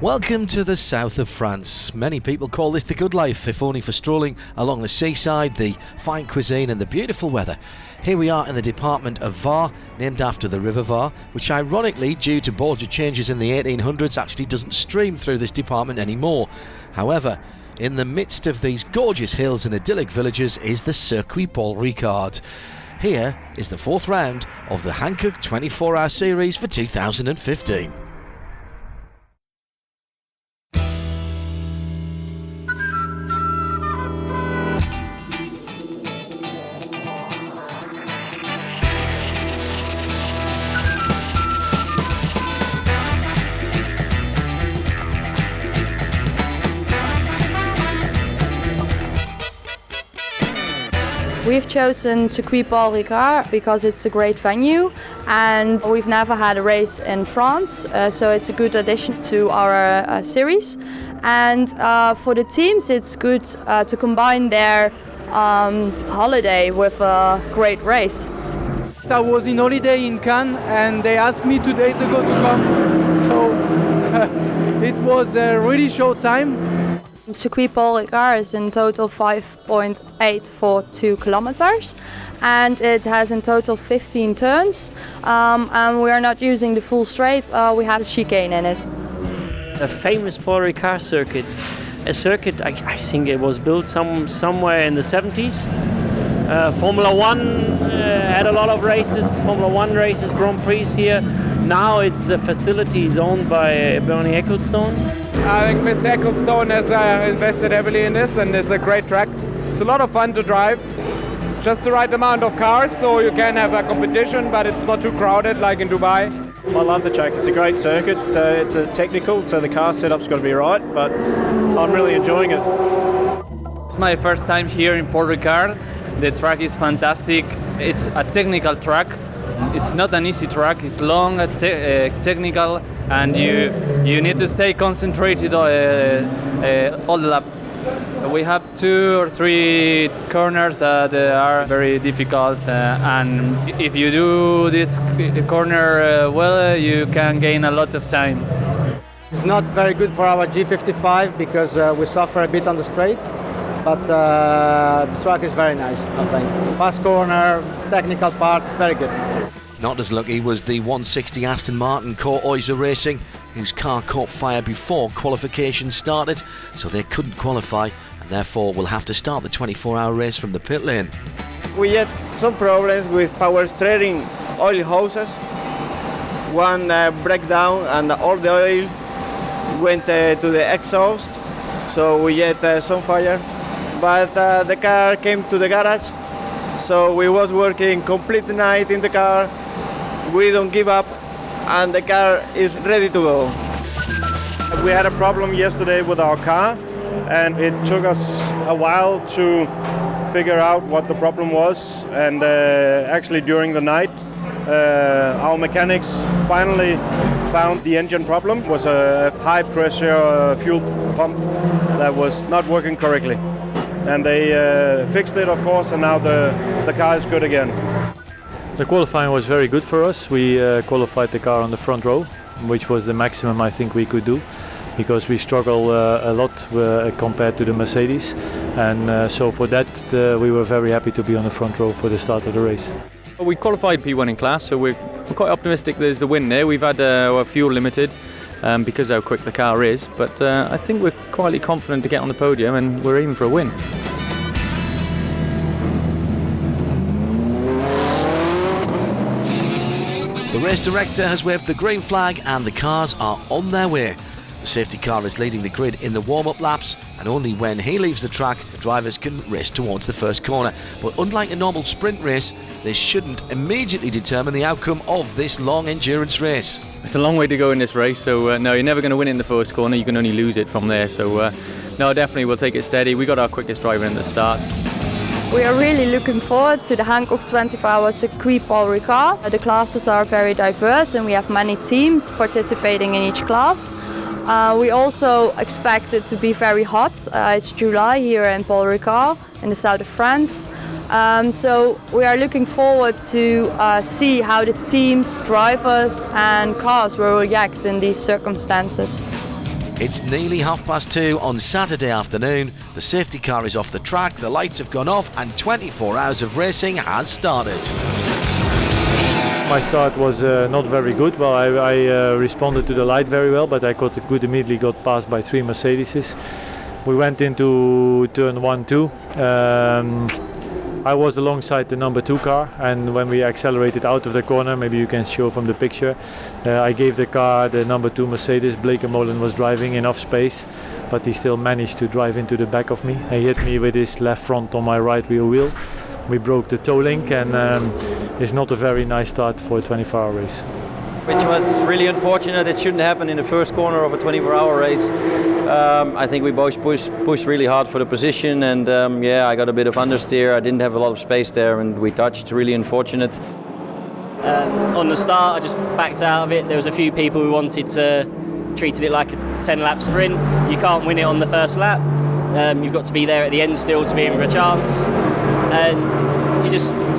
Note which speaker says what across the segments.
Speaker 1: Welcome to the south of France. Many people call this the good life, if only for strolling along the seaside, the fine cuisine and the beautiful weather. Here we are in the department of Var, named after the River Var, which ironically, due to border changes in the 1800s, actually doesn't stream through this department anymore. However, in the midst of these gorgeous hills and idyllic villages is the Circuit Paul Ricard. Here is the fourth round of the Hankook 24H series for 2015.
Speaker 2: We've chosen Circuit Paul Ricard because it's a great venue and we've never had a race in France, so it's a good addition to our series. And for the teams it's good to combine their holiday with a great race.
Speaker 3: I was in holiday in Cannes and they asked me 2 days ago to come, so it was a really short time.
Speaker 2: Circuit Paul Ricard is in total 5.842 kilometers and it has in total 15 turns, and we are not using the full straight, we have a chicane in it.
Speaker 4: A famous Paul Ricard circuit, a circuit I think it was built somewhere in the 70s. Formula One had a lot of races, Formula One races, Grand Prix here. Now it's a facility is owned by Bernie Ecclestone.
Speaker 5: I think Mr. Ecclestone has invested heavily in this and it's a great track. It's a lot of fun to drive. It's just the right amount of cars so you can have a competition, but it's not too crowded like in Dubai.
Speaker 6: I love the track. It's a great circuit. It's a technical, so the car setup's got to be right, but I'm really enjoying it.
Speaker 7: It's my first time here in Paul Ricard. The track is fantastic. It's a technical track. It's not an easy track. It's long, technical, and you need to stay concentrated all the lap. We have 2 or 3 corners that are very difficult, and if you do this corner well, you can gain a lot of time.
Speaker 8: It's not very good for our G55 because we suffer a bit on the straight, but the track is very nice, I think. Fast corner, technical part, very good.
Speaker 1: Not as lucky was the 160 Aston Martin caught Oyster Racing, whose car caught fire before qualification started, so they couldn't qualify and therefore will have to start the 24-hour race from the pit lane.
Speaker 9: We had some problems with power steering oil hoses. One breakdown and all the oil went to the exhaust, so we had some fire. But the car came to the garage, so we was working complete night in the car. We don't give up, and the car is ready to go.
Speaker 6: We had a problem yesterday with our car, and it took us a while to figure out what the problem was. And actually during the night, our mechanics finally found the engine problem. It was a high pressure fuel pump that was not working correctly. And they fixed it, of course, and now the car is good again.
Speaker 10: The qualifying was very good for us. We qualified the car on the front row, which was the maximum I think we could do, because we struggle a lot compared to the Mercedes, and so for that we were very happy to be on the front row for the start of the race.
Speaker 7: We qualified P1 in class, so we're quite optimistic there's the win there. We've had our fuel limited because of how quick the car is, but I think we're quietly confident to get on the podium and we're aiming for a win.
Speaker 1: The race director has waved the green flag and the cars are on their way. The safety car is leading the grid in the warm-up laps, and only when he leaves the track, the drivers can race towards the first corner. But unlike a normal sprint race, this shouldn't immediately determine the outcome of this long endurance race.
Speaker 7: It's a long way to go in this race, so no, you're never going to win it in the first corner. You can only lose it from there. So no, definitely we'll take it steady. We got our quickest driver in the start.
Speaker 2: We are really looking forward to the Hankook 24H Circuit Paul Ricard. The classes are very diverse and we have many teams participating in each class. We also expect it to be very hot. It's July here in Paul Ricard in the south of France. So we are looking forward to see how the teams, drivers and cars will react in these circumstances.
Speaker 1: It's nearly 2:30 on Saturday afternoon. The safety car is off the track, the lights have gone off, and 24 hours of racing has started.
Speaker 10: My start was not very good. Well, I responded to the light very well, but I immediately got passed by 3 Mercedeses. We went into turn 1-2. I was alongside the number 2 car, and when we accelerated out of the corner, maybe you can show from the picture, I gave the car the number 2 Mercedes. Blekemolen was driving enough space, but he still managed to drive into the back of me. He hit me with his left front on my right rear wheel. We broke the toe link, and it's not a very nice start for a 24-hour race.
Speaker 11: Which was really unfortunate. It shouldn't happen in the first corner of a 24-hour race. I think we both pushed really hard for the position, and yeah, I got a bit of understeer. I didn't have a lot of space there, and we touched. Really unfortunate.
Speaker 12: On the start, I just backed out of it. There was a few people who wanted to treated it like a 10-lap sprint. You can't win it on the first lap. You've got to be there at the end still to be in for a chance, and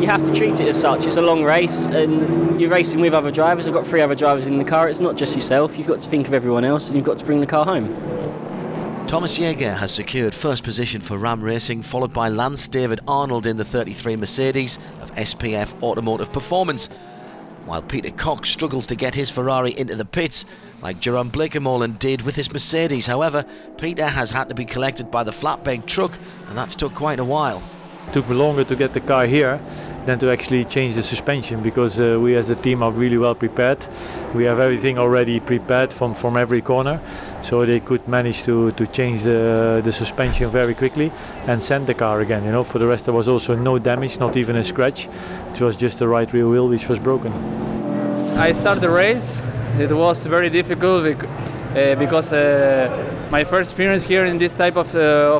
Speaker 12: you have to treat it as such. It's a long race, and you're racing with other drivers. I've got 3 other drivers in the car. It's not just yourself. You've got to think of everyone else, and you've got to bring the car home.
Speaker 1: Thomas Jaeger has secured first position for Ram Racing, followed by Lance David Arnold in the 33 Mercedes of SPF Automotive Performance, while Peter Cox struggles to get his Ferrari into the pits like Jerome Blekemolen did with his Mercedes. However, Peter has had to be collected by the flatbed truck, and that's took quite a while.
Speaker 10: It took me longer to get the car here than to actually change the suspension, because we as a team are really well prepared. We have everything already prepared from every corner, so they could manage to change the suspension very quickly and send the car again. You know, for the rest there was also no damage, not even a scratch. It was just the right rear wheel which was broken.
Speaker 7: I started the race. It was very difficult because my first experience here in this type of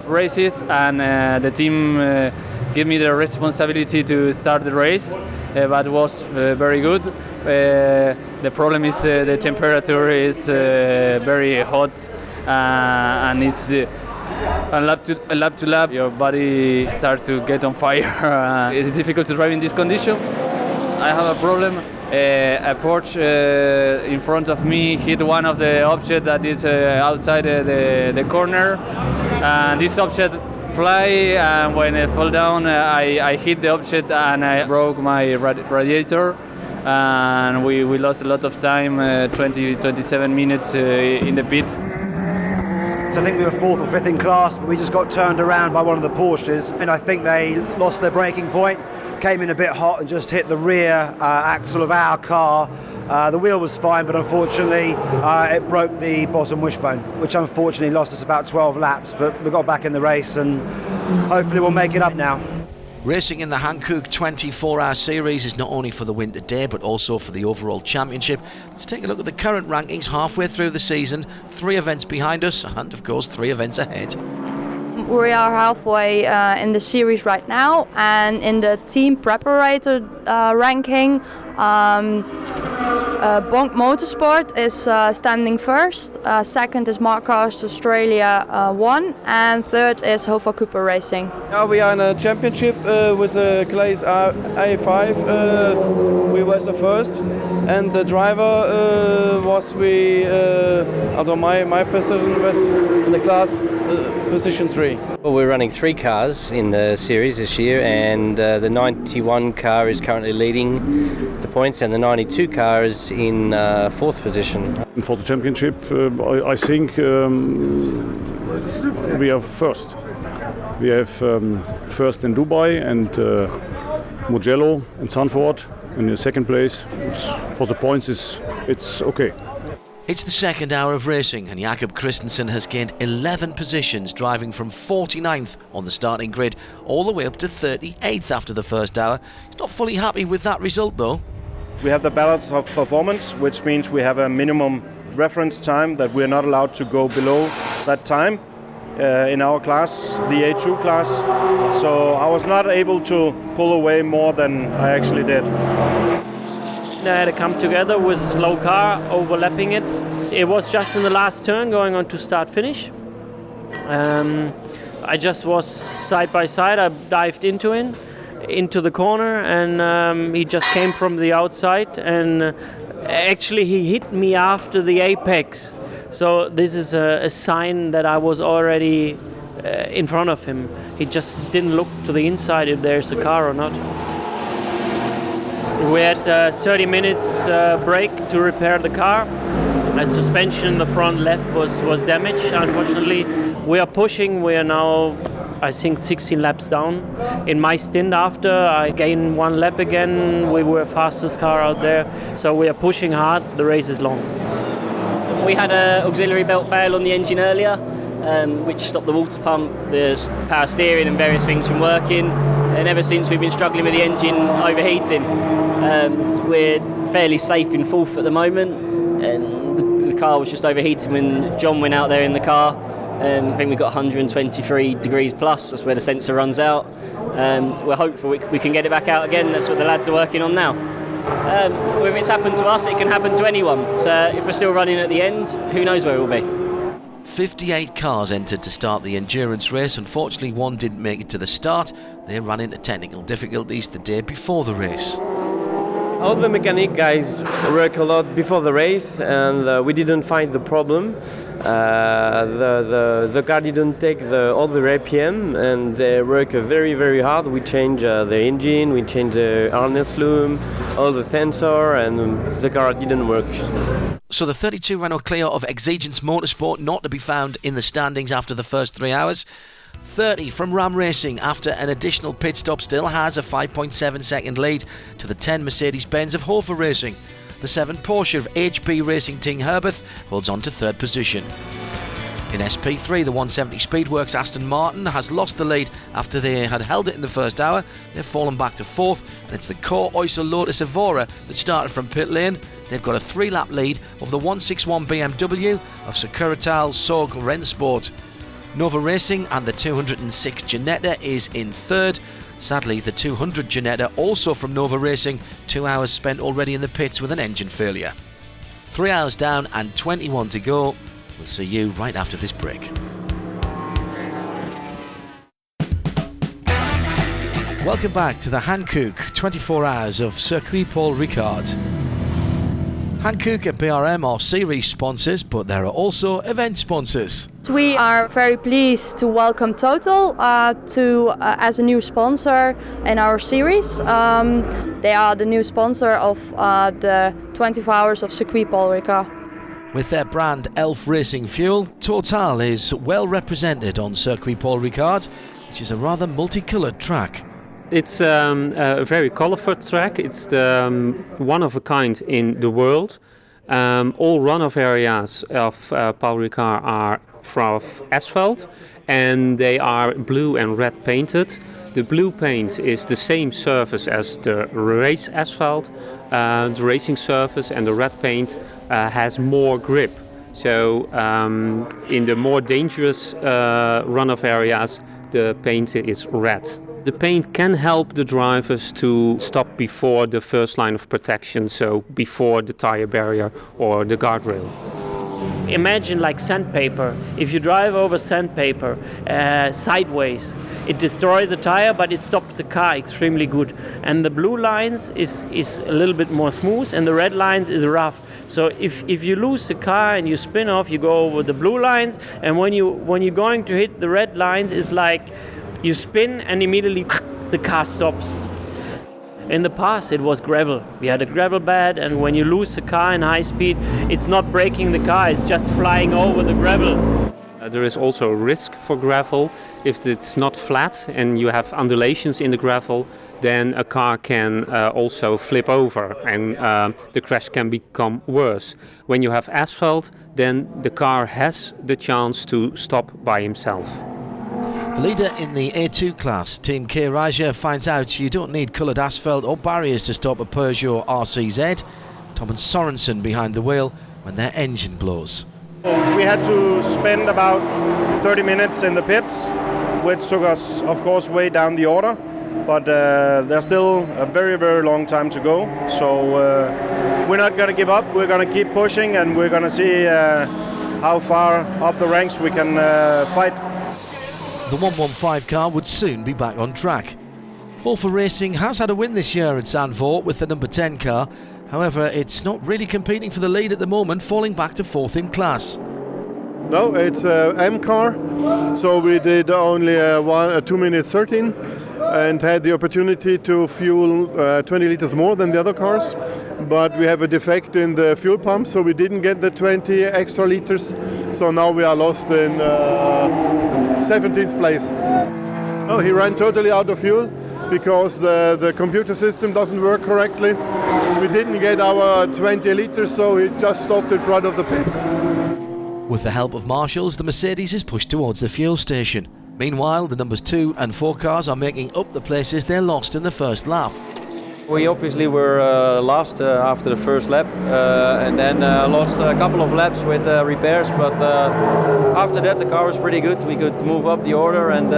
Speaker 7: races, and the team gave me the responsibility to start the race, but it was very good. The problem is the temperature is very hot, and it's lap to lap your body starts to get on fire. It's difficult to drive in this condition. I have a problem. A Porsche in front of me hit one of the objects that is outside the corner, and this object fly, and when it fell down I hit the object and I broke my radiator, and we lost a lot of time, 27 minutes in the pit.
Speaker 13: So I think we were 4th or 5th in class, but we just got turned around by one of the Porsches, and I think they lost their braking point, came in a bit hot and just hit the rear axle of our car. The wheel was fine, but unfortunately it broke the bottom wishbone, which unfortunately lost us about 12 laps, but we got back in the race and hopefully we'll make it up now.
Speaker 1: Racing in the Hankook 24H series is not only for the win today, but also for the overall championship. Let's take a look at the current rankings halfway through the season. 3 events behind us, and of course 3 events ahead.
Speaker 2: We are halfway in the series right now, and in the team preparator ranking, Bonk Motorsport is standing first, second is Mark Cars Australia 1, and third is Hova Cooper Racing.
Speaker 14: Now we are in a championship with the class A5. We was the first, and the driver was my position was in the class position 3.
Speaker 15: Well, we're running 3 cars in the series this year, and the 91 car is currently leading the points, and the 92 car is in 4th position.
Speaker 16: For the championship, I think we are first. We have first in Dubai and Mugello and Zandvoort, and in second place. For the points, it's okay.
Speaker 1: It's the second hour of racing, and Jakob Christensen has gained 11 positions, driving from 49th on the starting grid all the way up to 38th after the first hour. He's not fully happy with that result though.
Speaker 6: We have the balance of performance, which means we have a minimum reference time that we're not allowed to go below that time in our class, the A2 class. So I was not able to pull away more than I actually did.
Speaker 4: I had to come together with a slow car, overlapping it. It was just in the last turn going on to start-finish. I just was side by side. I dived into the corner, and he just came from the outside, and actually he hit me after the apex. So this is a sign that I was already in front of him. He just didn't look to the inside if there's a car or not. We had 30 minutes break to repair the car. The suspension in the front left was damaged, unfortunately. We are pushing. We are now, I think, 16 laps down. In my stint after, I gained 1 lap again. We were fastest car out there. So we are pushing hard. The race is long.
Speaker 12: We had an auxiliary belt fail on the engine earlier, which stopped the water pump, the power steering and various things from working. And ever since, we've been struggling with the engine overheating. We're fairly safe in fourth at the moment, and the car was just overheating when John went out there in the car. I think we got 123 degrees plus. That's where the sensor runs out. We're hopeful we can get it back out again. That's what the lads are working on now. If it's happened to us, it can happen to anyone. So if we're still running at the end, who knows where we'll be.
Speaker 1: 58 cars entered to start the endurance race. Unfortunately, one didn't make it to the start. They ran into technical difficulties the day before the race.
Speaker 14: All the mechanic guys work a lot before the race, and we didn't find the problem. The car didn't take all the RPM, and they work very, very hard. We change the engine, we change the harness loom, all the sensor, and the car didn't work.
Speaker 1: So the 32 Renault Clio of Exigence Motorsport not to be found in the standings after the first 3 hours. 30 from Ram Racing after an additional pit stop still has a 5.7 second lead to the 10 Mercedes-Benz of Hofer Racing. The 7 Porsche of HP Racing Ting Herbeth holds on to third position. In SP3, the 170 Speedworks Aston Martin has lost the lead after they had held it in the first hour. They've fallen back to fourth, and it's the Core Oyster Lotus Evora that started from pit lane. They've got a 3-lap lead of the 161 BMW of Securital Sog Rennsport. Nova Racing and the 206 Ginetta is in third. Sadly, the 200 Ginetta, also from Nova Racing, 2 hours spent already in the pits with an engine failure. 3 hours down and 21 to go. We'll see you right after this break. Welcome back to the Hankook 24 Hours of Circuit Paul Ricard. Hankook and BRM are series sponsors, but there are also event sponsors.
Speaker 2: We are very pleased to welcome Total as a new sponsor in our series. They are the new sponsor of the 24 Hours of Circuit Paul Ricard.
Speaker 1: With their brand Elf Racing Fuel, Total is well represented on Circuit Paul Ricard, which is a rather multicoloured track.
Speaker 17: It's a very colourful track. It's one of a kind in the world. All runoff areas of Paul Ricard are from asphalt, and they are blue and red painted. The blue paint is the same surface as the race asphalt, the racing surface, and the red paint has more grip. So in the more dangerous runoff areas, the paint is red. The paint can help the drivers to stop before the first line of protection, so before the tire barrier or the guardrail.
Speaker 4: Imagine like sandpaper. If you drive over sandpaper sideways, it destroys the tire, but it stops the car extremely good. And the blue lines is a little bit more smooth, and the red lines is rough. So if you lose the car and you spin off, you go over the blue lines, and when you're going to hit the red lines, it's like you spin and immediately the car stops. In the past it was gravel. We had a gravel bed, and when you lose the car in high speed, it's not breaking the car, it's just flying over the gravel.
Speaker 17: There is also a risk for gravel. If it's not flat and you have undulations in the gravel, then a car can also flip over, and the crash can become worse. When you have asphalt, then the car has the chance to stop by himself.
Speaker 1: The leader in the A2 class, Team K Raja, finds out you don't need coloured asphalt or barriers to stop a Peugeot RCZ. Thomas Sorensen behind the wheel when their engine blows.
Speaker 6: We had to spend about 30 minutes in the pits, which took us, of course, way down the order. But there's still a very, very long time to go. So we're not going to give up. We're going to keep pushing, and we're going to see how far up the ranks we can fight.
Speaker 1: The 115 car would soon be back on track. Hofer Racing has had a win this year at Zandvoort with the number 10 car. However, it's not really competing for the lead at the moment, falling back to fourth in class.
Speaker 18: No, it's M car. So we did only 2 minutes 13 and had the opportunity to fuel 20 liters more than the other cars. But we have a defect in the fuel pump, so we didn't get the 20 extra liters. So now we are lost in 17th place. Oh, he ran totally out of fuel because the computer system doesn't work correctly. We didn't get our 20 liters, so he just stopped in front of the pit.
Speaker 1: With the help of marshals, the Mercedes is pushed towards the fuel station. Meanwhile, the numbers 2 and 4 cars are making up the places they lost in the first lap.
Speaker 11: We obviously were last after the first lap and then lost a couple of laps with repairs, but after that the car was pretty good. We could move up the order and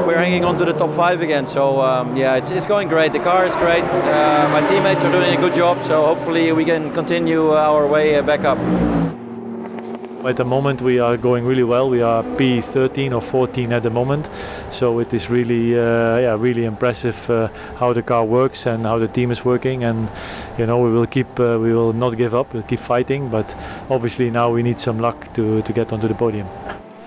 Speaker 11: we're hanging on to the top 5 again. So yeah, it's going great. The car is great. My teammates are doing a good job, so hopefully we can continue our way back up.
Speaker 10: At the moment we are going really well. We are P13 or 14 at the moment, so it is really, really impressive how the car works and how the team is working. And you know, we will not give up. We'll keep fighting, but obviously now we need some luck to get onto the podium.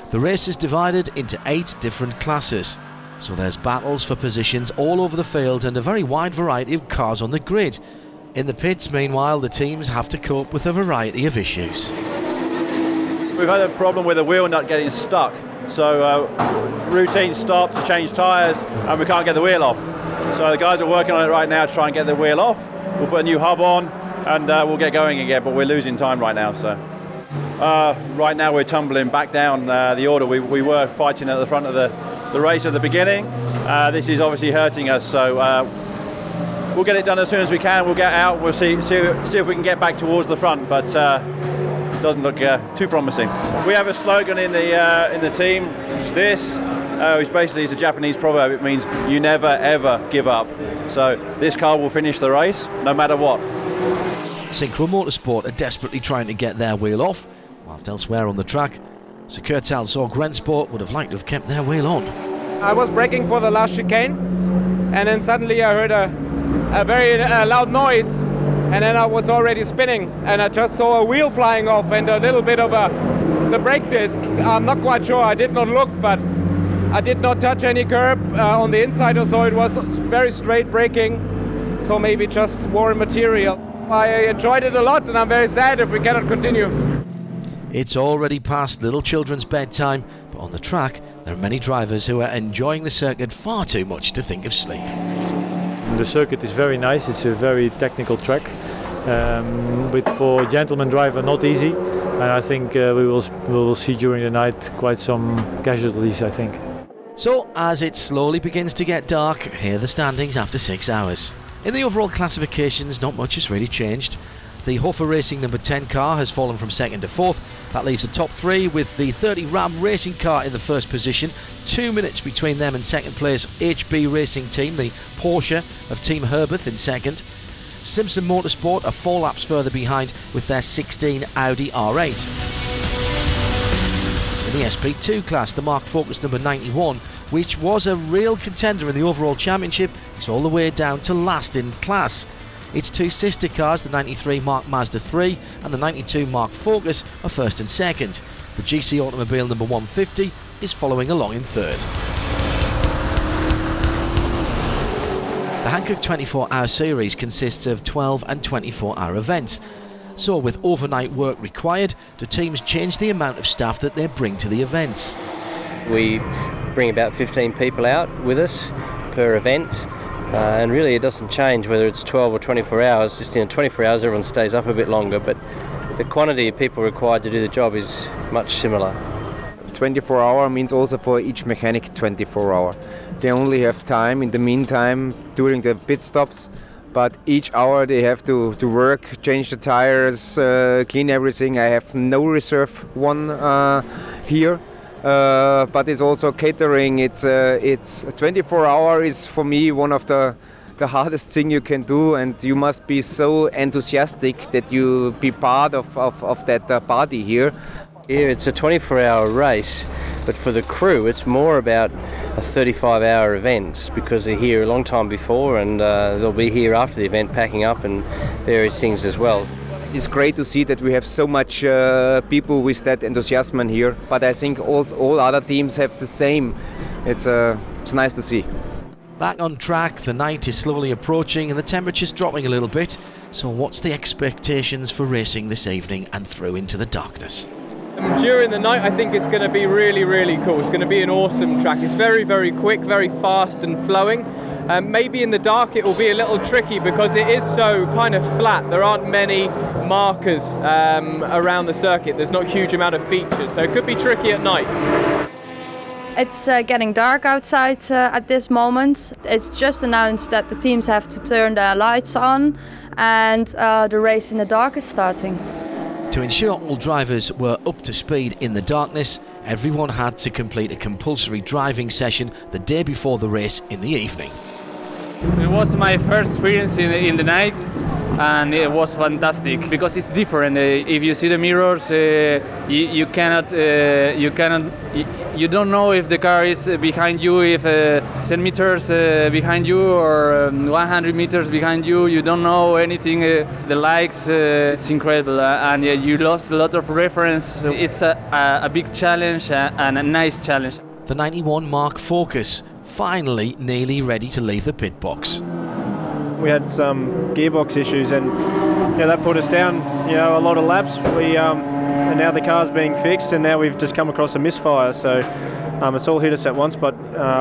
Speaker 1: The race is divided into 8 different classes, so there's battles for positions all over the field and a very wide variety of cars on the grid. In the pits, meanwhile, the teams have to cope with a variety of issues.
Speaker 19: We've had a problem with the wheel nut getting stuck, so routine stop to change tyres and we can't get the wheel off. So the guys are working on it right now to try and get the wheel off. We'll put a new hub on and we'll get going again, but we're losing time right now. So right now we're tumbling back down the order. We were fighting at the front of the race at the beginning. This is obviously hurting us, so we'll get it done as soon as we can. We'll get out, we'll see if we can get back towards the front, but doesn't look too promising. We have a slogan in the team, which basically is a Japanese proverb. It means you never ever give up. So this car will finish the race no matter what.
Speaker 1: Synchro Motorsport are desperately trying to get their wheel off, whilst elsewhere on the track, Securtal Zorg Rennsport would have liked to have kept their wheel on.
Speaker 5: I was braking for the last chicane, and then suddenly I heard a very loud noise. And then I was already spinning, and I just saw a wheel flying off and a little bit of the brake disc. I'm not quite sure, I did not look, but I did not touch any curb on the inside, so it was very straight braking, so maybe just worn material. I enjoyed it a lot, and I'm very sad if we cannot continue.
Speaker 1: It's already past little children's bedtime, but on the track there are many drivers who are enjoying the circuit far too much to think of sleep.
Speaker 10: The circuit is very nice. It's a very technical track, but for a gentleman driver not easy, and I think we will see during the night quite some casualties, I think.
Speaker 1: So as it slowly begins to get dark, here are the standings after 6 hours. In the overall classifications, not much has really changed. The Hofer Racing number 10 car has fallen from 2nd to 4th. That leaves the top 3 with the 30 Ram Racing car in the first position. 2 minutes between them and second place HB Racing Team, the Porsche of Team Herberth in second. Simpson Motorsport are 4 laps further behind with their 16 Audi R8. In the SP2 class, the Mark Focus number 91, which was a real contender in the overall championship, is all the way down to last in class. Its 2 sister cars, the 93 Mark Mazda 3 and the 92 Mark Focus, are first and second. The GC Automobile number 150 is following along in third. The Hankook 24-hour series consists of 12 and 24-hour events. So with overnight work required, do teams change the amount of staff that they bring to the events?
Speaker 15: We bring about 15 people out with us per event. And really it doesn't change whether it's 12 or 24 hours. Just in 24 hours everyone stays up a bit longer, but the quantity of people required to do the job is much similar.
Speaker 20: 24 hour means also for each mechanic 24 hour. They only have time in the meantime during the pit stops, but each hour they have to work, change the tires, clean everything. I have no reserve one here. But it's also catering. It's 24 hours is for me one of the hardest thing you can do, and you must be so enthusiastic that you be part of that party here.
Speaker 15: Here it's a 24-hour race, but for the crew it's more about a 35-hour event because they're here a long time before and they'll be here after the event packing up and various things as well.
Speaker 20: it's great to see that we have so much people with that enthusiasm here. But I think all other teams have the same. It's nice to see.
Speaker 1: Back on track, the night is slowly approaching and the temperature's dropping a little bit. So what's the expectations for racing this evening and through into the darkness?
Speaker 21: During the night, I think it's going to be really, really cool. It's going to be an awesome track. It's very, very quick, very fast and flowing. Maybe in the dark it will be a little tricky because it is so kind of flat. There aren't many markers around the circuit. There's not a huge amount of features, so it could be tricky at night.
Speaker 2: It's getting dark outside at this moment. It's just announced that the teams have to turn their lights on and the race in the dark is starting.
Speaker 1: To ensure all drivers were up to speed in the darkness, everyone had to complete a compulsory driving session the day before the race in the evening.
Speaker 7: It was my first experience in the night, and it was fantastic because it's different. If you see the mirrors, you don't know if the car is behind you, if 10 meters behind you or 100 meters behind you. You don't know anything. The lights, it's incredible, and you lost a lot of reference. It's a big challenge and a nice challenge.
Speaker 1: The 91 Mark Focus finally nearly ready to leave the pit box.
Speaker 6: We had some gearbox issues and that put us down a lot of laps. And now the car's being fixed and now we've just come across a misfire, so it's all hit us at once, but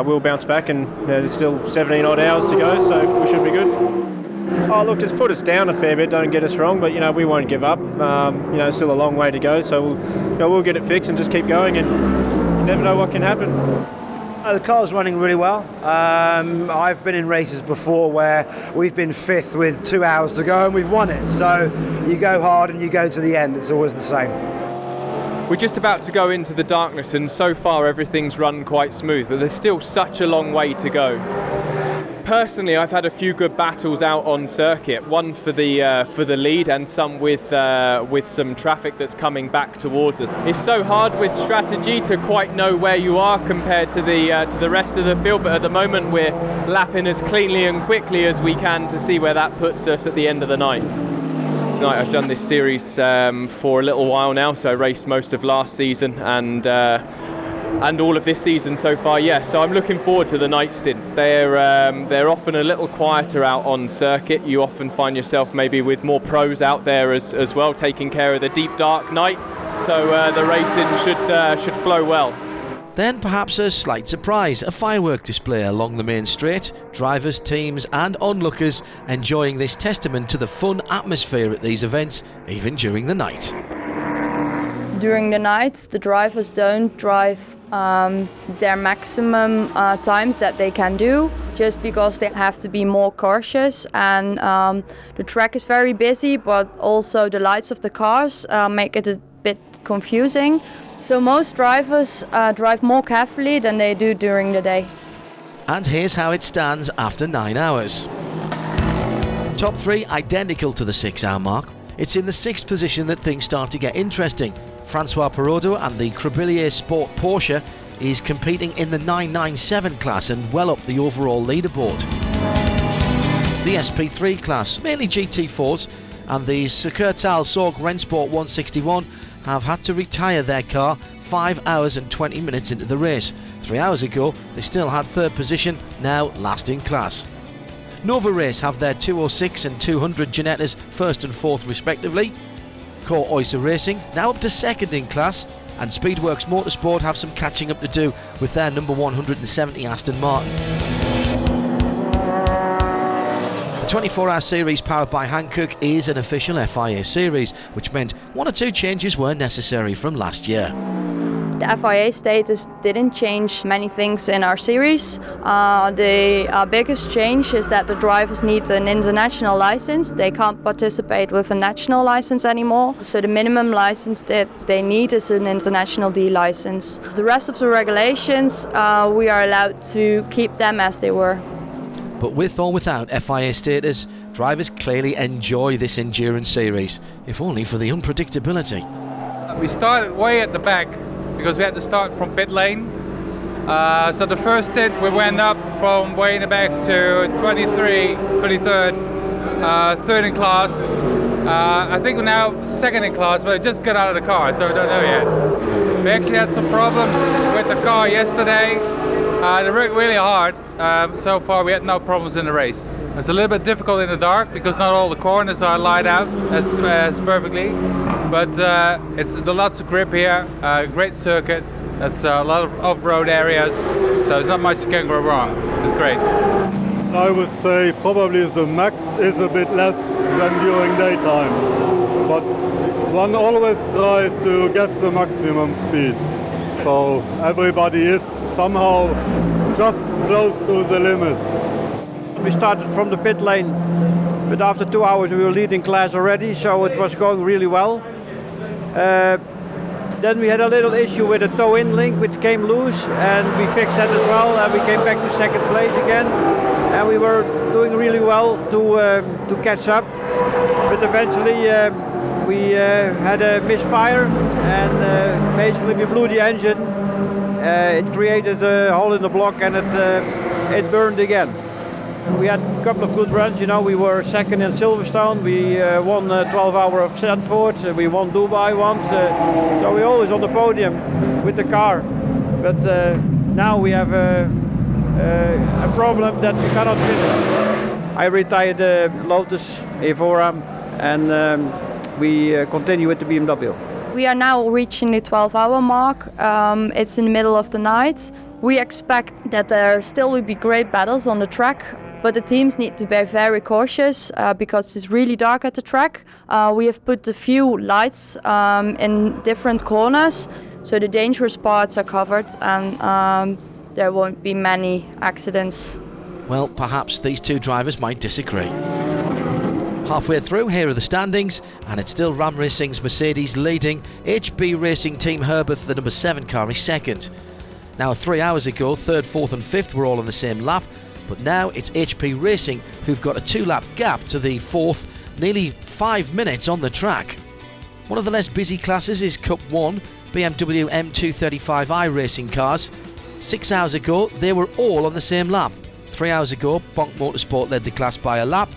Speaker 6: we'll bounce back and there's still 17 odd hours to go, so we should be good. Oh look, it's put us down a fair bit, don't get us wrong, but we won't give up. Still a long way to go, so we'll get it fixed and just keep going, and you never know what can happen.
Speaker 13: The car's running really well. I've been in races before where we've been fifth with 2 hours to go and we've won it. So you go hard and you go to the end. It's always the same.
Speaker 21: We're just about to go into the darkness and so far everything's run quite smooth, but there's still such a long way to go. Personally, I've had a few good battles out on circuit. One for the lead, and some with some traffic that's coming back towards us. It's so hard with strategy to quite know where you are compared to the rest of the field. But at the moment, we're lapping as cleanly and quickly as we can to see where that puts us at the end of the night. I've done this series for a little while now, so I raced most of last season and all of this season so far, so I'm looking forward to the night stints. They're often a little quieter out on circuit. You often find yourself maybe with more pros out there as well, taking care of the deep dark night, so the racing should flow well.
Speaker 1: Then perhaps a slight surprise, a firework display along the main straight, drivers, teams and onlookers enjoying this testament to the fun atmosphere at these events, even during the night.
Speaker 2: During the nights, the drivers don't drive their maximum times that they can do, just because they have to be more cautious, and the track is very busy, but also the lights of the cars make it a bit confusing. So most drivers drive more carefully than they do during the day.
Speaker 1: And here's how it stands after 9 hours. Top three identical to the 6 hour mark. It's in the 6th position that things start to get interesting. Francois Perraudot and the Cribillé Sport Porsche is competing in the 997 class and well up the overall leaderboard. The SP3 class, mainly GT4s, and the Securtal Sorg Rennsport 161 have had to retire their car 5 hours and 20 minutes into the race. 3 hours ago, they still had 3rd position, now last in class. Nova Race have their 206 and 200 Ginettas 1st and 4th respectively. Core Oyster Racing now up to 2nd in class, and Speedworks Motorsport have some catching up to do with their number 170 Aston Martin. The 24-hour series powered by Hankook is an official FIA series, which meant 1 or 2 changes were necessary from last year.
Speaker 2: The FIA status didn't change many things in our series. The biggest change is that the drivers need an international license. They can't participate with a national license anymore. So the minimum license that they need is an international D license. The rest of the regulations, we are allowed to keep them as they were.
Speaker 1: But with or without FIA status, drivers clearly enjoy this endurance series, if only for the unpredictability.
Speaker 22: We started way at the back, because we had to start from pit lane. So the first stint we went up from way in the back to 23rd, third in class. I think we're now second in class, but I just got out of the car, so I don't know yet. We actually had some problems with the car yesterday. They worked really hard. So far we had no problems in the race. It's a little bit difficult in the dark because not all the corners are lined out as perfectly. But it's lots of grip here, great circuit. It's a lot of off-road areas, so there's not much can go wrong. It's great.
Speaker 3: I would say probably the max is a bit less than during daytime, but one always tries to get the maximum speed. So everybody is somehow just close to the limit.
Speaker 8: We started from the pit lane, but after 2 hours we were leading class already, so it was going really well. Then we had a little issue with the toe-in link which came loose, and we fixed that as well, and we came back to second place again. And we were doing really well to catch up, but eventually we had a misfire, and basically we blew the engine. It created a hole in the block, and it burned again. We had a couple of good runs, you know. We were second in Silverstone. We won 12 hour of Zandvoort. We won Dubai once. So we're always on the podium with the car. But now we have a problem that we cannot finish. I retired the Lotus Evora, and we continue with the BMW.
Speaker 2: We are now reaching the 12-hour mark. It's in the middle of the night. We expect that there still will be great battles on the track, but the teams need to be very cautious because it's really dark at the track. We have put a few lights in different corners, so the dangerous parts are covered, and there won't be many accidents.
Speaker 1: Well, perhaps these two drivers might disagree. Halfway through, here are the standings, and it's still Ram Racing's Mercedes leading. HB Racing Team Herbert, the number 7 car, is second. Now 3 hours ago, 3rd, 4th and 5th were all on the same lap, but now it's HP Racing who've got a 2-lap gap to the 4th, nearly 5 minutes on the track. One of the less busy classes is Cup 1, BMW M235i racing cars. 6 hours ago, they were all on the same lap. 3 hours ago, Bonk Motorsport led the class by a lap.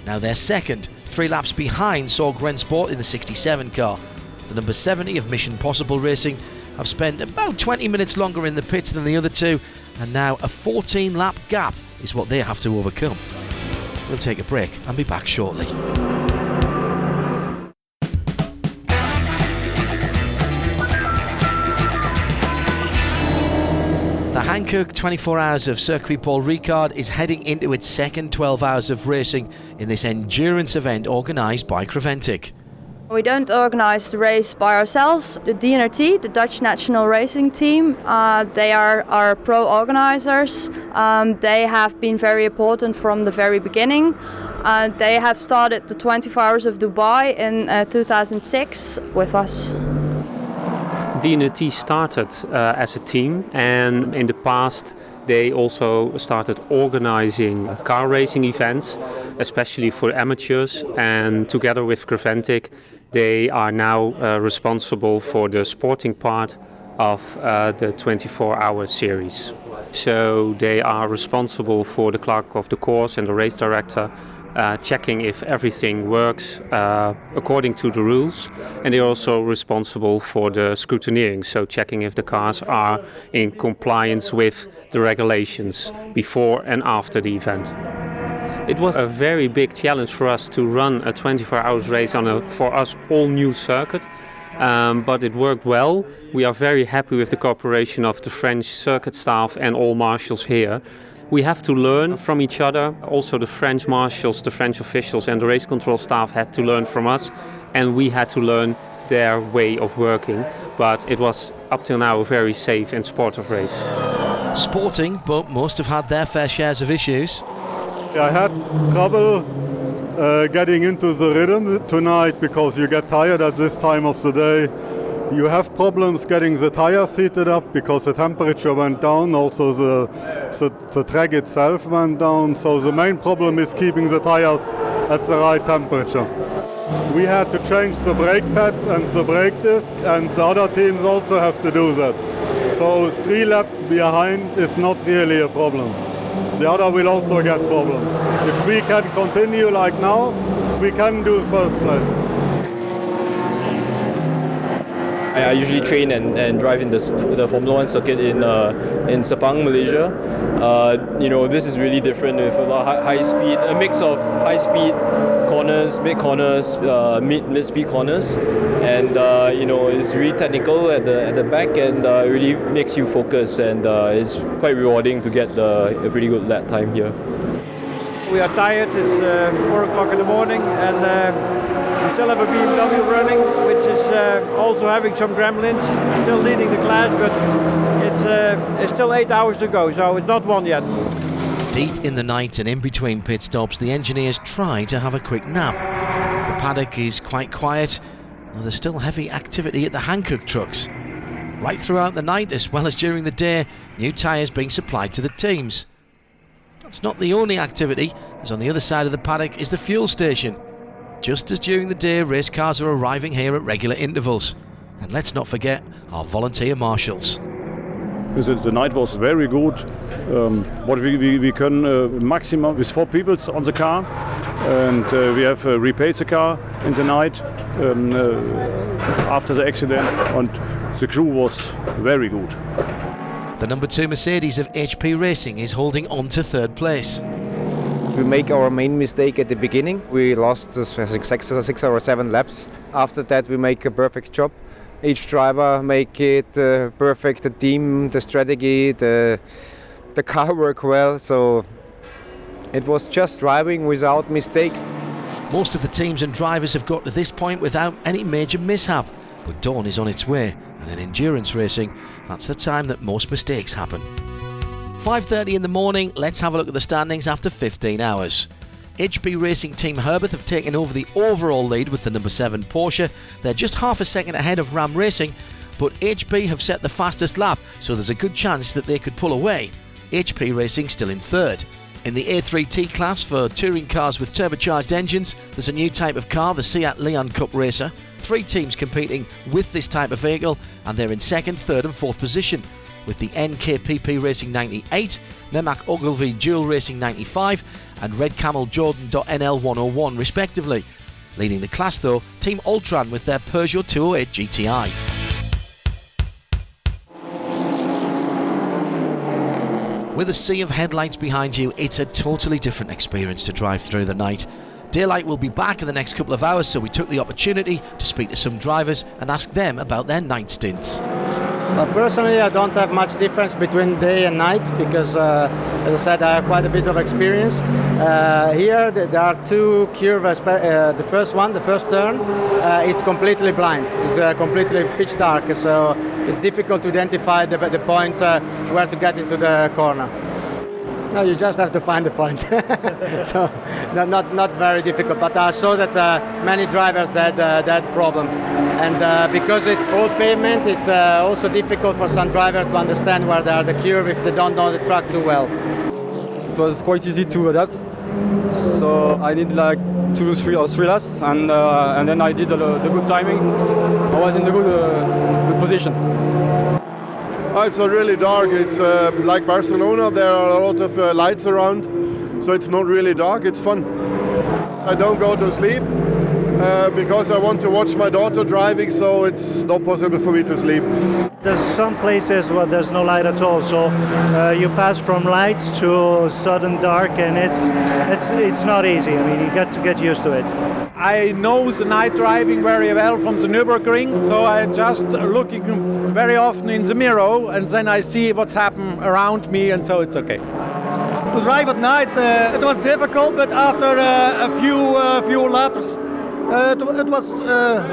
Speaker 1: Now they're second, 3 laps behind Saw Gren Sport in the 67 car. The number 70 of Mission Possible Racing have spent about 20 minutes longer in the pits than the other two, and now a 14-lap gap is what they have to overcome. We'll take a break and be back shortly. The Hankook 24 Hours of Circuit Paul Ricard is heading into its second 12 hours of racing in this endurance event organised by Creventic.
Speaker 2: We don't organize the race by ourselves. The DNRT, the Dutch National Racing Team, they are our pro organizers. They have been very important from the very beginning. They have started the 24 Hours of Dubai in 2006 with us.
Speaker 17: DNRT started as a team, and in the past they also started organizing car racing events, especially for amateurs, and together with Creventic they are now responsible for the sporting part of the 24-hour series. So they are responsible for the clerk of the course and the race director, checking if everything works according to the rules, and they're also responsible for the scrutineering, so checking if the cars are in compliance with the regulations before and after the event. It was a very big challenge for us to run a 24-hour race on a, for us, all-new circuit, but it worked well. We are very happy with the cooperation of the French circuit staff and all marshals here. We have to learn from each other. Also the French marshals, the French officials and the race control staff had to learn from us, and we had to learn their way of working. But it was up till now a very safe and sportive race.
Speaker 1: Sporting, but most have had their fair shares of issues.
Speaker 3: I had trouble getting into the rhythm tonight because you get tired at this time of the day. You have problems getting the tires seated up because the temperature went down, also the track itself went down, so the main problem is keeping the tires at the right temperature. We had to change the brake pads and the brake disc, and the other teams also have to do that. So 3 laps behind is not really a problem. the other will also get problems. If we can continue like now, we can do first place.
Speaker 9: I usually train and drive in the Formula 1 circuit in Sepang, Malaysia. This is really different with a lot of high speed, a mix of high speed corners, mid corners, mid speed corners, and it's really technical at the back and really makes you focus, and it's quite rewarding to get a pretty good lap time here.
Speaker 8: We are tired. It's 4 o'clock in the morning, and we still have a BMW running, which is also having some gremlins, still leading the class, but it's still 8 hours to go, so it's not won yet.
Speaker 1: Deep in the night and in between pit stops, the engineers try to have a quick nap. The paddock is quite quiet, though there's still heavy activity at the Hankook trucks. Right throughout the night, as well as during the day, new tyres being supplied to the teams. That's not the only activity, as on the other side of the paddock is the fuel station. Just as during the day, race cars are arriving here at regular intervals. And let's not forget our volunteer marshals.
Speaker 16: The night was very good. What we can maximum with 4 people on the car, and we have repaired the car in the night after the accident, and the crew was very good.
Speaker 1: The number 2 Mercedes of HP Racing is holding on to 3rd place.
Speaker 20: We make our main mistake at the beginning. We lost 6 or 7 laps. After that, we make a perfect job. Each driver make it perfect. The team, the strategy, the car work well. So it was just driving without mistakes.
Speaker 1: Most of the teams and drivers have got to this point without any major mishap. But dawn is on its way, and in endurance racing, that's the time that most mistakes happen. 5:30 in the morning, let's have a look at the standings after 15 hours. HP Racing Team Herbert have taken over the overall lead with the number 7 Porsche. They're just half a second ahead of Ram Racing, but HP have set the fastest lap, so there's a good chance that they could pull away. HP Racing still in 3rd. In the A3T class for touring cars with turbocharged engines, there's a new type of car, the Seat Leon Cup Racer. 3 teams competing with this type of vehicle, and they're in 2nd, 3rd and 4th position, with the NKPP Racing 98, Memak Ogilvy Dual Racing 95 and Red Camel Jordan.NL 101 respectively. Leading the class though, Team Ultron with their Peugeot 208 GTI. With a sea of headlights behind you, it's a totally different experience to drive through the night. Daylight will be back in the next couple of hours, so we took the opportunity to speak to some drivers and ask them about their night stints.
Speaker 23: Personally, I don't have much difference between day and night because, as I said, I have quite a bit of experience. Here, there are 2 curves. The first one, the first turn, it's completely blind. It's completely pitch dark, so it's difficult to identify the point where to get into the corner. No, you just have to find the point. So, not very difficult. But I saw that many drivers had that problem. And because it's old pavement, it's also difficult for some drivers to understand where they are the curve if they don't know the track too well.
Speaker 24: It was quite easy to adapt. So I did like 2, 3 laps, and then I did the good timing. I was in the good position.
Speaker 18: Oh, it's really dark. It's like Barcelona. There are a lot of lights around, so it's not really dark. It's fun. I don't go to sleep because I want to watch my daughter driving, so it's not possible for me to sleep.
Speaker 25: There's some places where there's no light at all, so you pass from lights to sudden dark, and it's not easy. I mean, you got to get used to it.
Speaker 26: I know the night driving very well from the Nürburgring, so I just looking very often in the mirror, and then I see what's happening around me, and so it's okay.
Speaker 27: To drive at night, it was difficult, but after a few laps, it was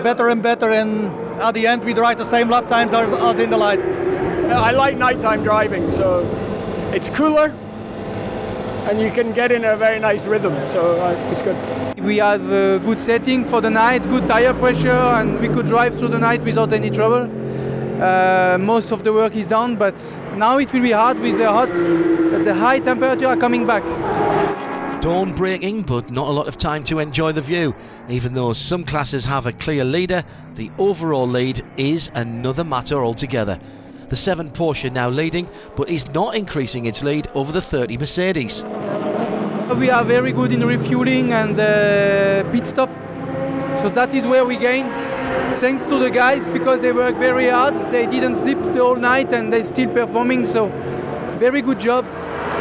Speaker 27: better and better, and at the end we drive the same lap times as in the light.
Speaker 28: I like nighttime driving, so it's cooler and you can get in a very nice rhythm, so it's good.
Speaker 29: We have a good setting for the night, good tire pressure, and we could drive through the night without any trouble. Most of the work is done, but now it will be hard with the high temperature are coming back.
Speaker 1: Dawn breaking, but not a lot of time to enjoy the view. Even though some classes have a clear leader, the overall lead is another matter altogether. The 7 Porsche now leading, but is not increasing its lead over the 30 Mercedes.
Speaker 29: We are very good in refueling and pit stop, so that is where we gain. Thanks to the guys, because they work very hard, they didn't sleep the whole night and they're still performing, so very good job.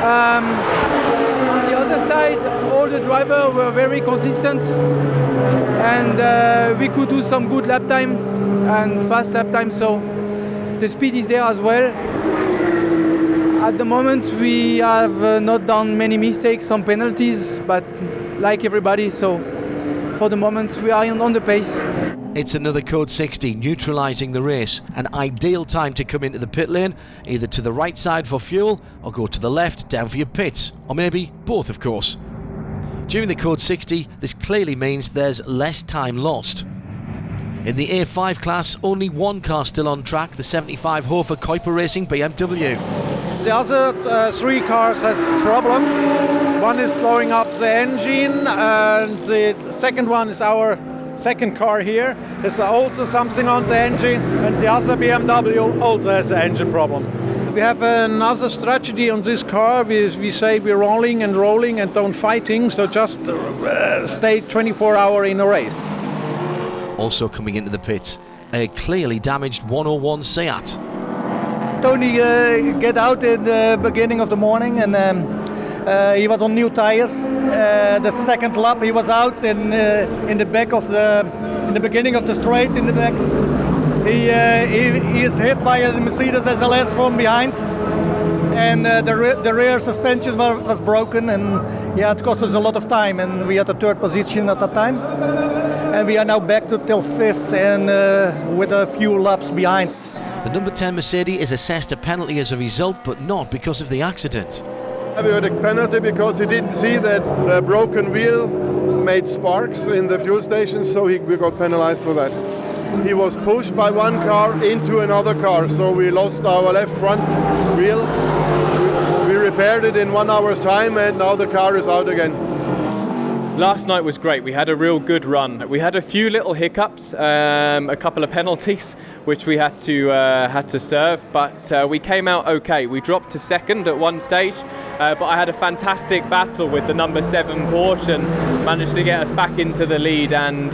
Speaker 29: On the other side, all the drivers were very consistent, and we could do some good lap time and fast lap time, so the speed is there as well. At the moment we have not done many mistakes, some penalties, but like everybody, so for the moment we are on the pace.
Speaker 1: It's another Code 60 neutralising the race, an ideal time to come into the pit lane, either to the right side for fuel or go to the left down for your pits, or maybe both of course. During the Code 60, this clearly means there's less time lost. In the A5 class, only one car still on track, the 75 Hofer Kuiper Racing BMW.
Speaker 26: The other 3 cars has problems. One is blowing up the engine, and the second one is our second car here. There's also something on the engine, and the other BMW also has an engine problem. We have another strategy on this car. We say we're rolling and don't fighting, so just stay 24 hours in a race.
Speaker 1: Also coming into the pits, a clearly damaged 101 Seat.
Speaker 27: Tony get out in the beginning of the morning, and he was on new tires. The second lap he was out in the back of in the beginning of the straight in the back. He is hit by a Mercedes SLS from behind, and the rear suspension was broken, and yeah, it cost us a lot of time, and we had a 3rd position at that time, and we are now back to till 5th and with a few laps behind.
Speaker 1: The number 10 Mercedes is assessed a penalty as a result, but not because of the accident.
Speaker 18: We got a penalty because he didn't see that the broken wheel made sparks in the fuel station, so we got penalized for that. He was pushed by one car into another car, so we lost our left front wheel. We repaired it in 1 hour's time, and now the car is out again.
Speaker 21: Last night was great. We had a real good run. We had a few little hiccups, a couple of penalties which we had to serve, but we came out okay. We dropped to 2nd at one stage, but I had a fantastic battle with the number 7 Porsche and managed to get us back into the lead, and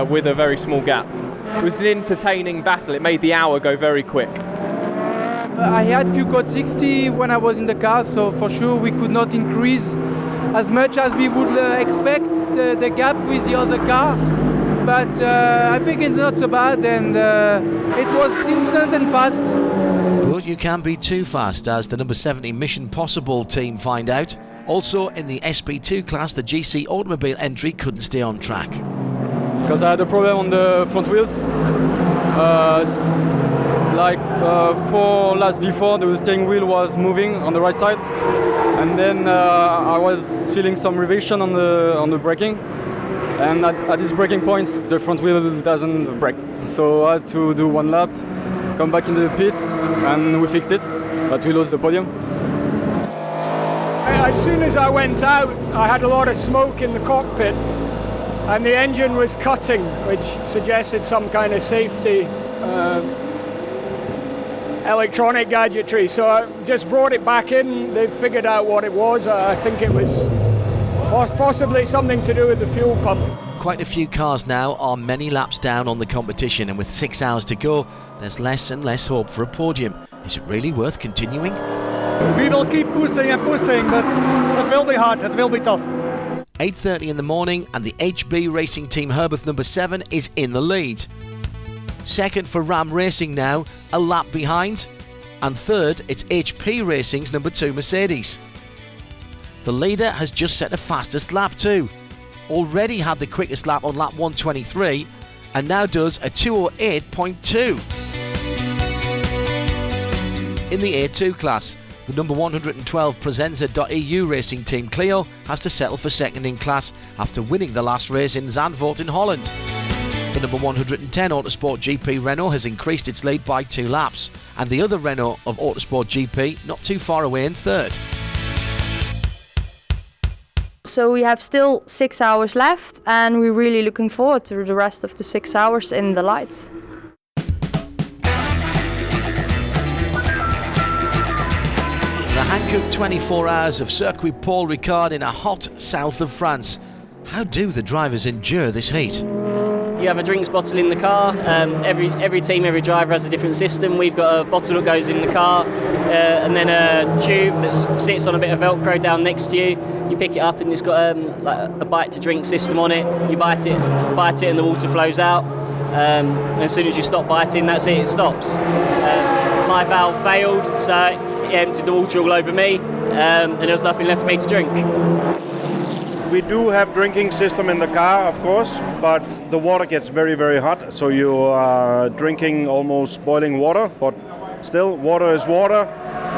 Speaker 21: with a very small gap. It was an entertaining battle. It made the hour go very quick.
Speaker 29: I had few Code 60 when I was in the car, so for sure we could not increase as much as we would expect the gap with the other car, but I think it's not so bad, and it was instant and fast.
Speaker 1: But you can't be too fast, as the number 70 Mission Possible team find out. Also in the SP2 class, the GC Automobile entry couldn't stay on track.
Speaker 24: Because I had a problem on the front wheels. Like 4 laps before, the steering wheel was moving on the right side, and then I was feeling some revision on the braking, and at these braking points the front wheel doesn't brake, so I had to do 1 lap, come back in the pits, and we fixed it, but we lost the podium.
Speaker 28: As soon as I went out, I had a lot of smoke in the cockpit, and the engine was cutting, which suggested some kind of safety electronic gadgetry, so I just brought it back in. They figured out what it was. I think it was possibly something to do with the fuel pump.
Speaker 1: Quite a few cars now are many laps down on the competition, and with 6 hours to go, there's less and less hope for a podium. Is it really worth continuing?
Speaker 27: We will keep pushing and pushing, but it will be hard, it will be tough.
Speaker 1: 8:30 in the morning, and the HB Racing Team Herbeth number 7 is in the lead. Second for Ram Racing now, a lap behind. And third, it's HP Racing's number 2 Mercedes. The leader has just set the fastest lap too. Already had the quickest lap on lap 123, and now does a 2:08.2. In the A2 class, the number 112 Presenza.eu Racing Team Clio has to settle for second in class after winning the last race in Zandvoort in Holland. The number 110 Autosport GP Renault has increased its lead by 2 laps, and the other Renault of Autosport GP not too far away in third.
Speaker 2: So we have still 6 hours left, and we're really looking forward to the rest of the 6 hours in the lights.
Speaker 1: Hankook 24 hours of Circuit Paul Ricard in a hot south of France. How do the drivers endure this heat?
Speaker 4: You have a drinks bottle in the car. Every team, every driver has a different system. We've got a bottle that goes in the car and then a tube that sits on a bit of Velcro down next to you. You pick it up and it's got like a bite to drink system on it. You bite it and the water flows out. And as soon as you stop biting, that's it stops. My valve failed, so it emptied the water all over me and there was nothing left for me to drink.
Speaker 6: We do have drinking system in the car, of course, but the water gets very, very hot, so you are drinking almost boiling water, but still, water is water.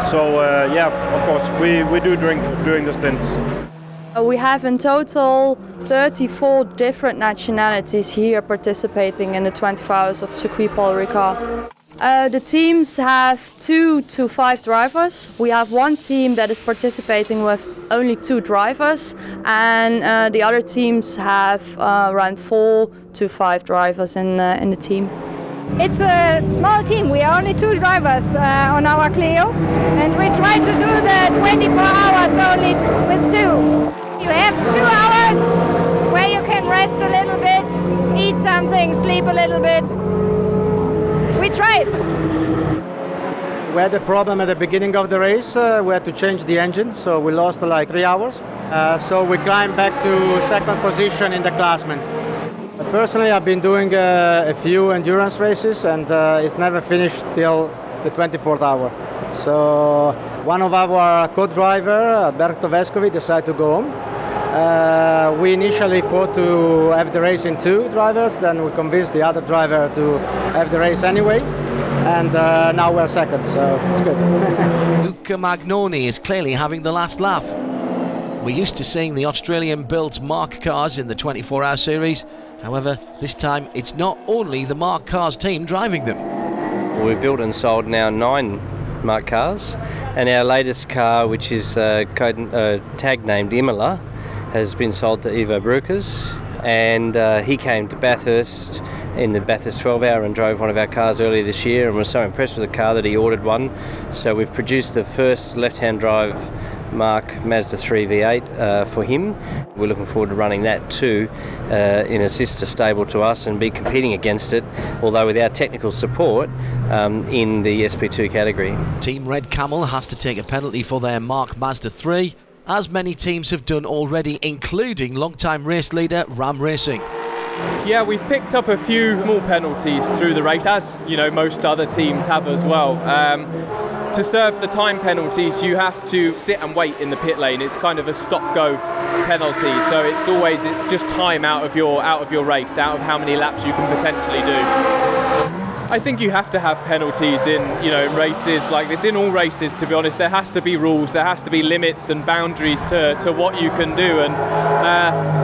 Speaker 6: So, yeah, of course, we do drink during the stints.
Speaker 2: We have in total 34 different nationalities here participating in the 24 hours of Circuit Paul Ricard. The teams have 2 to 5 drivers. We have one team that is participating with only 2 drivers, and the other teams have around 4 to 5 drivers in the team.
Speaker 5: It's a small team. We are only 2 drivers on our Clio, and we try to do the 24 hours only with 2. You have 2 hours where you can rest a little bit, eat something, sleep a little bit. We tried.
Speaker 23: We had a problem at the beginning of the race. We had to change the engine, so we lost like 3 hours. So we climbed back to second position in the classmen. Personally, I've been doing a few endurance races, and it's never finished till the 24th hour. So one of our co-driver, Alberto Vescovi, decided to go home. We initially thought to have the race in 2 drivers, then we convinced the other driver to have the race anyway, and now we're second, so it's good.
Speaker 1: Luca Magnoni is clearly having the last laugh. We're used to seeing the Australian-built Mark cars in the 24-hour series. However, this time it's not only the Mark Cars team driving them.
Speaker 7: We've built and sold now 9 Mark cars, and our latest car, which is tag named Imola, has been sold to Ivo Brukers, and he came to Bathurst in the Bathurst 12-hour and drove one of our cars earlier this year and was so impressed with the car that he ordered one. So we've produced the first left-hand drive Mark Mazda 3 V8 for him. We're looking forward to running that too in a sister stable to us and be competing against it, although with our technical support in the SP2 category.
Speaker 1: Team Red Camel has to take a penalty for their Mark Mazda 3, as many teams have done already, including long-time race leader Ram Racing.
Speaker 21: Yeah, we've picked up a few small penalties through the race, as you know most other teams have as well. To serve the time penalties, you have to sit and wait in the pit lane. It's kind of a stop-go penalty, so it's just time out of your race, out of how many laps you can potentially do. I think you have to have penalties in races like this, in all races, to be honest. There has to be rules, there has to be limits and boundaries to what you can do, and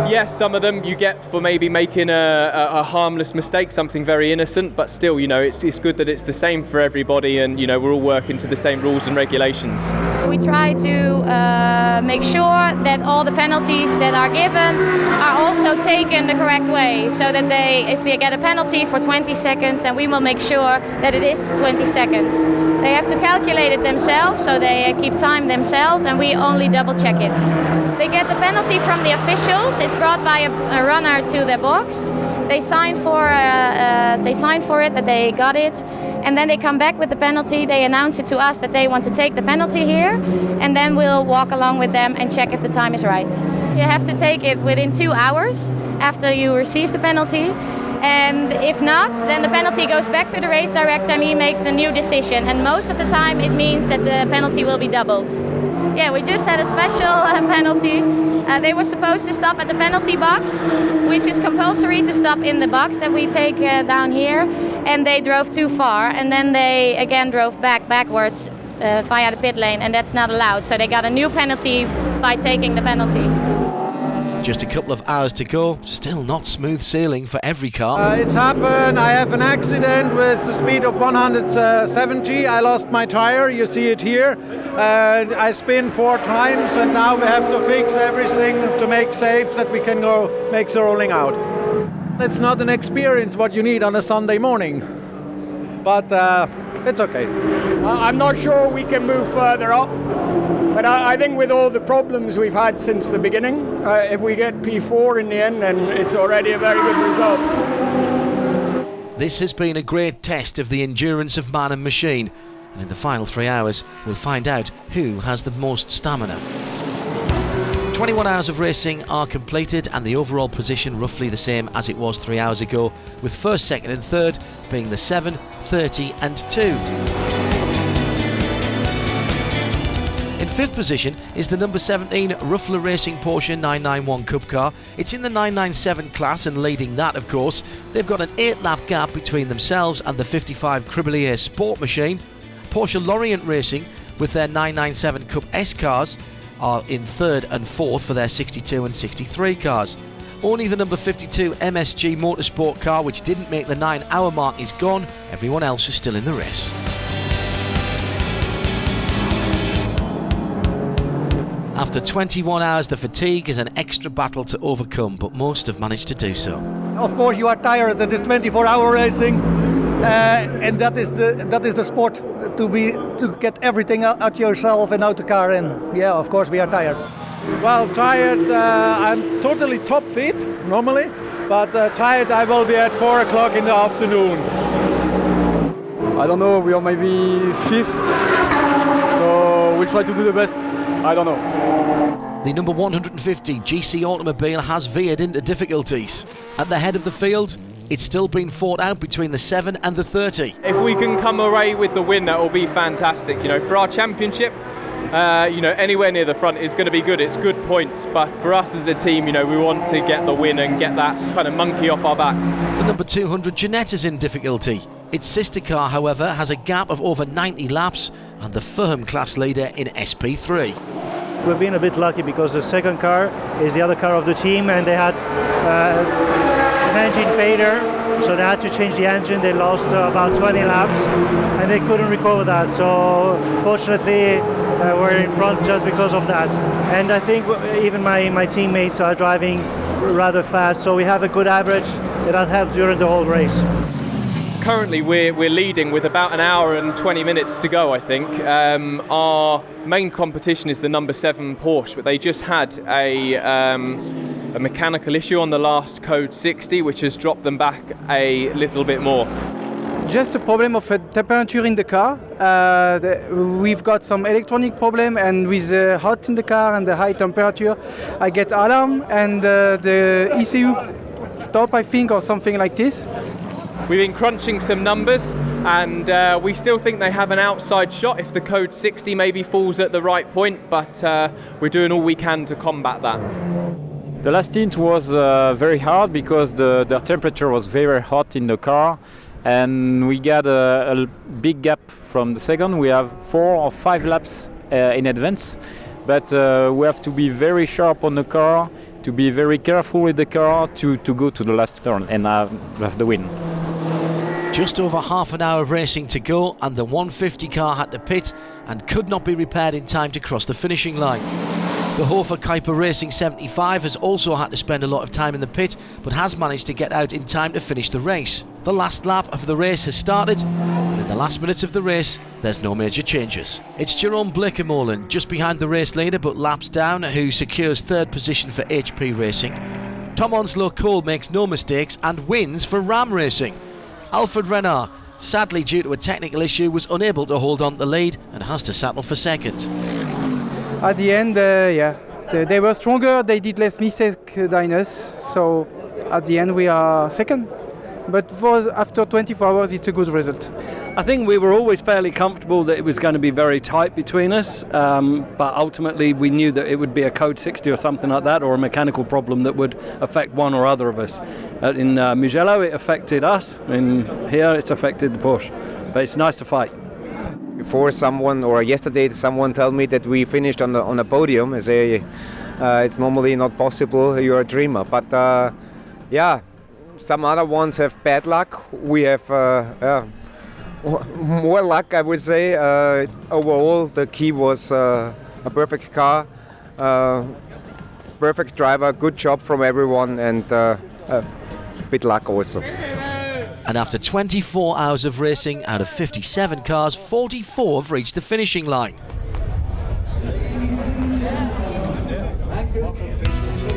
Speaker 21: yes, some of them you get for maybe making a harmless mistake, something very innocent, but still, it's good that it's the same for everybody, and we're all working to the same rules and regulations.
Speaker 5: We try to make sure that all the penalties that are given are also taken the correct way, so that if they get a penalty for 20 seconds, then we will make sure that it is 20 seconds. They have to calculate it themselves, so they keep time themselves, and we only double check it. They get the penalty from the officials. It's brought by a runner to the box. They sign for it that they got it, and then they come back with the penalty. They announce it to us that they want to take the penalty here, and then we'll walk along with them and check if the time is right. You have to take it within 2 hours after you receive the penalty. And if not, then the penalty goes back to the race director and he makes a new decision. And most of the time it means that the penalty will be doubled. Yeah, we just had a special penalty. They were supposed to stop at the penalty box, which is compulsory to stop in the box that we take down here. And they drove too far, and then they again drove backwards via the pit lane, and that's not allowed. So they got a new penalty by taking the penalty.
Speaker 1: Just a couple of hours to go, still not smooth sailing for every car.
Speaker 26: It's happened. I have an accident with the speed of 170. I lost my tire, you see it here. I spin 4 times, and now we have to fix everything to make safe that we can go make the rolling out. It's not an experience what you need on a Sunday morning, but it's okay.
Speaker 28: I'm not sure we can move further up. But I think with all the problems we've had since the beginning, if we get P4 in the end, then it's already a very good result.
Speaker 1: This has been a great test of the endurance of man and machine, and in the final 3 hours we'll find out who has the most stamina. 21 hours of racing are completed and the overall position roughly the same as it was 3 hours ago, with first, second and third being the 7, 30 and 2. In fifth position is the number 17 Ruffler Racing Porsche 991 Cup car. It's in the 997 class and leading that, of course. They've got an 8-lap gap between themselves and the 55 Cribelier Sport machine. Porsche Lorient Racing with their 997 Cup S cars are in third and fourth for their 62 and 63 cars. Only the number 52 MSG Motorsport car, which didn't make the 9-hour mark, is gone. Everyone else is still in the race. After 21 hours, the fatigue is an extra battle to overcome, but most have managed to do so.
Speaker 27: Of course, you are tired. It is 24-hour racing, and that is the sport, to get everything out yourself and out the car. And yeah, of course, we are tired.
Speaker 26: Well, tired. I'm totally top fit normally, but tired. I will be at 4 o'clock in the afternoon.
Speaker 24: I don't know. We are maybe fifth, so we'll try to do the best. I don't know.
Speaker 1: The number 150 GC automobile has veered into difficulties. At the head of the field, it's still been fought out between the 7 and the 30.
Speaker 21: If we can come away with the win, that will be fantastic. You know, for our championship, anywhere near the front is going to be good. It's good points, but for us as a team, we want to get the win and get that kind of monkey off our back.
Speaker 1: The number 200 Jeanette is in difficulty. Its sister car, however, has a gap of over 90 laps and the firm class leader in SP3.
Speaker 25: We've been a bit lucky because the second car is the other car of the team, and they had an engine failure, so they had to change the engine. They lost about 20 laps and they couldn't recover that, so fortunately we're in front just because of that. And I think even my teammates are driving rather fast, so we have a good average that helped during the whole race.
Speaker 21: Currently we're leading with about an hour and 20 minutes to go, I think. Our main competition is the number 7 Porsche, but they just had a mechanical issue on the last code 60, which has dropped them back a little bit more.
Speaker 29: Just a problem of a temperature in the car. We've got some electronic problem, and with the hot in the car and the high temperature, I get alarm and the ECU stop, I think, or something like this.
Speaker 21: We've been crunching some numbers, and we still think they have an outside shot if the code 60 maybe falls at the right point, but we're doing all we can to combat that.
Speaker 10: The last stint was very hard because the temperature was very hot in the car, and we got a big gap from the second. We have 4 or 5 laps in advance, but we have to be very sharp on the car, to be very careful with the car to go to the last turn and have the win.
Speaker 1: Just over half an hour of racing to go, and the 150 car had to pit and could not be repaired in time to cross the finishing line. The Hofer Kuiper Racing 75 has also had to spend a lot of time in the pit, but has managed to get out in time to finish the race. The last lap of the race has started, and in the last minutes of the race, there's no major changes. It's Jerome Blakemolen just behind the race leader, but laps down, who secures third position for HP Racing. Tom Onslow Cole makes no mistakes and wins for Ram Racing. Alfred Renard, sadly due to a technical issue, was unable to hold on to the lead and has to settle for second.
Speaker 29: At the end, they were stronger, they did less mistakes than us, so at the end we are second. But after 24 hours, it's a good result.
Speaker 11: I think we were always fairly comfortable that it was going to be very tight between us, but ultimately we knew that it would be a code 60 or something like that, or a mechanical problem that would affect one or other of us. In Mugello it affected us, and here it's affected the Porsche. But it's nice to fight.
Speaker 20: Before yesterday someone told me that we finished on a podium. I say it's normally not possible, you're a dreamer. But some other ones have bad luck. We have more luck, I would say. Overall, the key was a perfect car, perfect driver, good job from everyone, and a bit luck also.
Speaker 1: And after 24 hours of racing, out of 57 cars, 44 have reached the finishing line.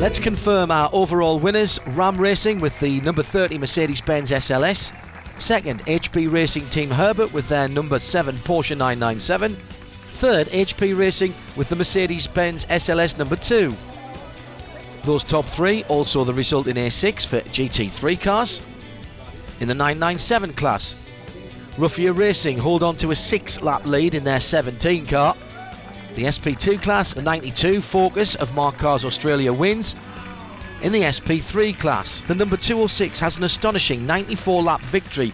Speaker 1: Let's confirm our overall winners. Ram Racing with the number 30 Mercedes-Benz SLS. Second, HP Racing Team Herbert with their number 7 Porsche 997. Third, HP Racing with the Mercedes-Benz SLS number 2. Those top 3 also the result in A6 for GT3 cars. In the 997 class, Ruffia Racing hold on to a 6-lap lead in their 17 car. The SP2 class, the 92 Focus of Mark Cars Australia wins. In the SP3 class, the number 206 has an astonishing 94-lap victory.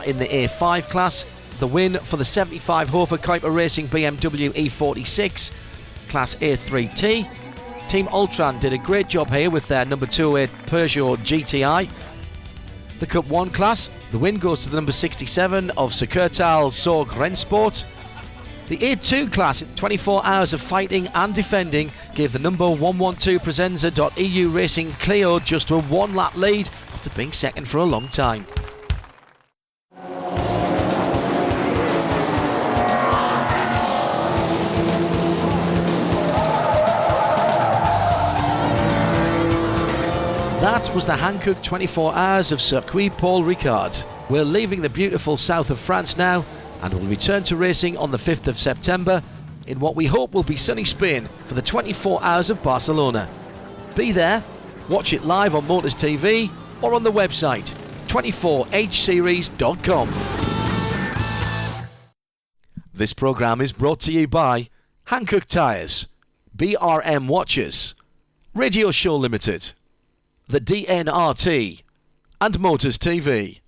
Speaker 1: In the A5 class, the win for the 75 Hofer Kuiper Racing BMW E46 Class A3T. Team Ultran did a great job here with their number 208 Peugeot GTI. The Cup 1 class, the win goes to the number 67 of Sekurtal Sorg Rennsport. The A2 class, 24 hours of fighting and defending, gave the number 112 Presenza.eu Racing Clio just a 1-lap lead after being second for a long time. That was the Hankook 24 Hours of Circuit Paul Ricard. We're leaving the beautiful south of France now, and will return to racing on the 5th of September in what we hope will be sunny Spain for the 24 Hours of Barcelona. Be there, watch it live on Motors TV or on the website 24hseries.com. This programme is brought to you by Hankook Tyres, BRM Watches, Radio Show Limited, the DNRT and Motors TV.